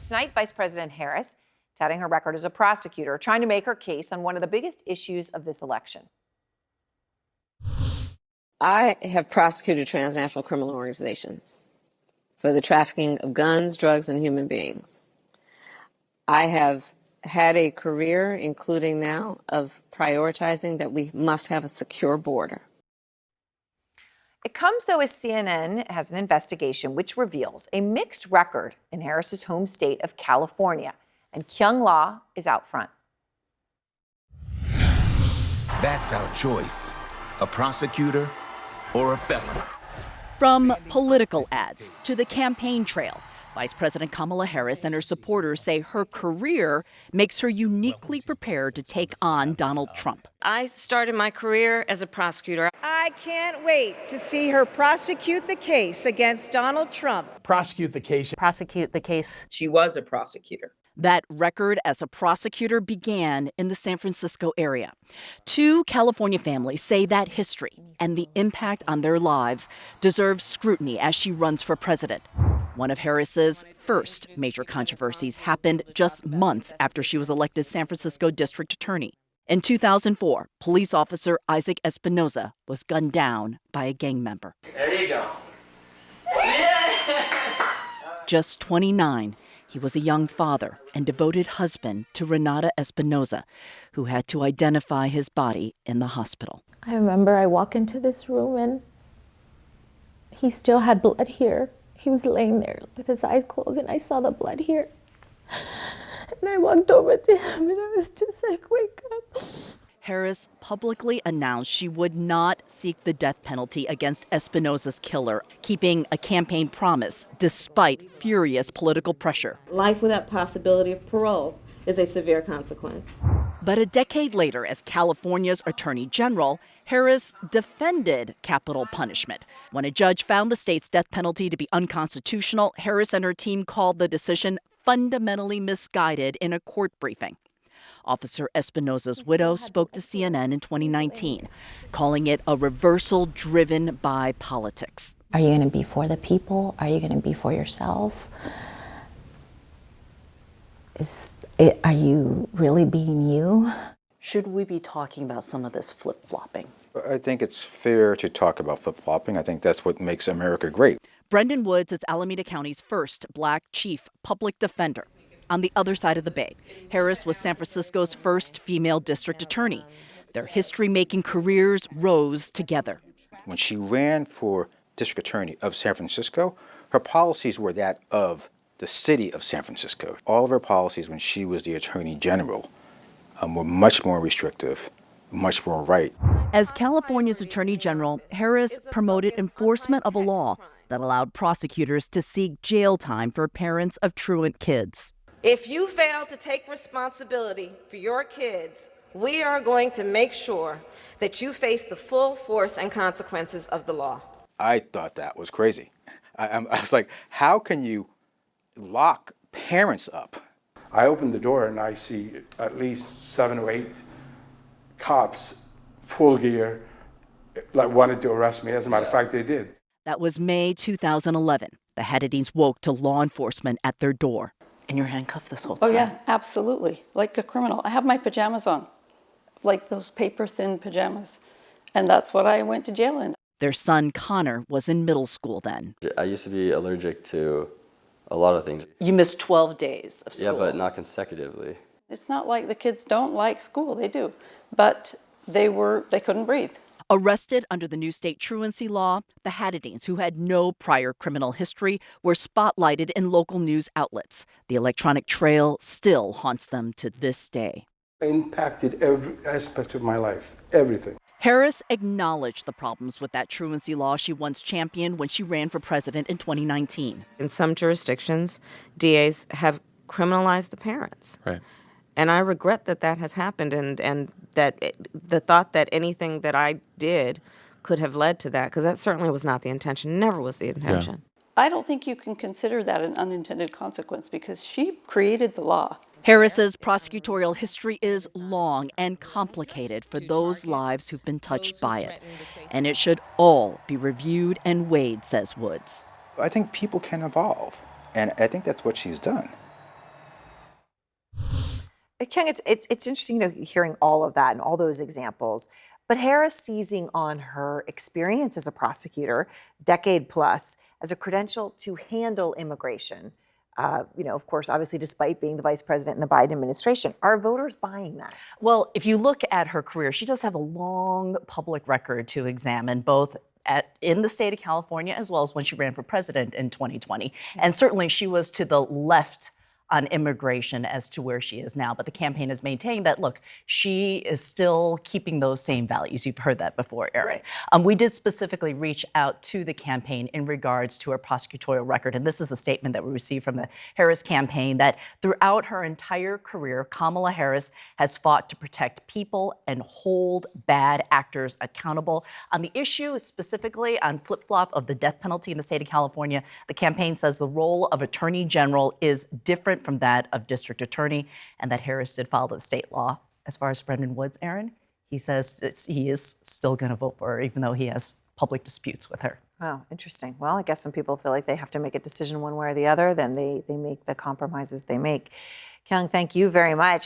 Tonight, Vice President Harris touting her record as a prosecutor, trying to make her case on one of the biggest issues of this election. I have prosecuted transnational criminal organizations for the trafficking of guns, drugs, and human beings. I have had a career, including now, of prioritizing that we must have a secure border. It comes, though, as CNN has an investigation which reveals a mixed record in Harris's home state of California, and Kyung La is out front. That's our choice, a prosecutor or a felon. From political ads to the campaign trail, Vice President Kamala Harris and her supporters say her career makes her uniquely prepared to take on Donald Trump. I started my career as a prosecutor. I can't wait to see her prosecute the case against Donald Trump. Prosecute the case. Prosecute the case. She was a prosecutor. That record as a prosecutor began in the San Francisco area. Two California families say that history and the impact on their lives deserves scrutiny as she runs for president. One of Harris's first major controversies happened just months after she was elected San Francisco district attorney. In 2004, police officer Isaac Espinoza was gunned down by a gang member. There you go. Just 29, he was a young father and devoted husband to Renata Espinoza, who had to identify his body in the hospital. I remember I walked into this room and he still had blood here. He was laying there with his eyes closed and I saw the blood here. And I walked over to him and I was just like, wake up. Harris publicly announced she would not seek the death penalty against Espinoza's killer, keeping a campaign promise despite furious political pressure. Life without possibility of parole is a severe consequence. But a decade later, as California's Attorney General, Harris defended capital punishment. When a judge found the state's death penalty to be unconstitutional, Harris and her team called the decision fundamentally misguided in a court briefing. Officer Espinoza's widow spoke to CNN in 2019, calling it a reversal driven by politics. Are you going to be for the people? Are you going to be for yourself? Are you really being you? Should we be talking about some of this flip-flopping? I think it's fair to talk about flip-flopping. I think that's what makes America great. Brendan Woods is Alameda County's first black chief public defender. On the other side of the bay, Harris was San Francisco's first female district attorney. Their history-making careers rose together. When she ran for district attorney of San Francisco, her policies were that of the city of San Francisco. All of her policies when she was the attorney general were much more restrictive, much more right. As California's attorney general, Harris promoted enforcement of a law that allowed prosecutors to seek jail time for parents of truant kids. If you fail to take responsibility for your kids, we are going to make sure that you face the full force and consequences of the law. I thought that was crazy. I was like, how can you lock parents up? I opened the door and I see at least 7 or 8 cops, full gear, like wanted to arrest me. As a matter of fact, they did. That was May 2011. The Haddadines woke to law enforcement at their door. And you're handcuffed this whole time? Oh yeah, absolutely, like a criminal. I have my pajamas on, like those paper-thin pajamas, and that's what I went to jail in. Their son, Connor, was in middle school then. I used to be allergic to a lot of things. You missed 12 days of school. Yeah, but not consecutively. It's not like the kids don't like school, they do, but they couldn't breathe. Arrested under the new state truancy law, the Haddadines, who had no prior criminal history, were spotlighted in local news outlets. The electronic trail still haunts them to this day. It impacted every aspect of my life, everything. Harris acknowledged the problems with that truancy law she once championed when she ran for president in 2019. In some jurisdictions, DAs have criminalized the parents. Right. And I regret that that has happened and that the thought that anything that I did could have led to that, because that certainly was not the intention, never was the intention. Yeah. I don't think you can consider that an unintended consequence because she created the law. Harris's prosecutorial history is long and complicated for those lives who've been touched by it. And it should all be reviewed and weighed, says Woods. I think people can evolve, and I think that's what she's done. Kyung, it's interesting, hearing all of that and all those examples. But Harris seizing on her experience as a prosecutor, decade plus, as a credential to handle immigration. Of course, obviously, despite being the vice president in the Biden administration, are voters buying that? Well, if you look at her career, she does have a long public record to examine, both in the state of California as well as when she ran for president in 2020. And certainly she was to the left on immigration as to where she is now. But the campaign has maintained that, look, she is still keeping those same values. You've heard that before, Erin. Right. We did specifically reach out to the campaign in regards to her prosecutorial record. And this is a statement that we received from the Harris campaign that throughout her entire career, Kamala Harris has fought to protect people and hold bad actors accountable. On the issue specifically on flip-flop of the death penalty in the state of California, the campaign says the role of attorney general is different from that of district attorney, and that Harris did follow the state law. As far as Brendan Woods, Erin, he says he is still going to vote for her, even though he has public disputes with her. Wow, interesting. Well, I guess some people feel like they have to make a decision one way or the other, then they make the compromises they make. Kyung, thank you very much.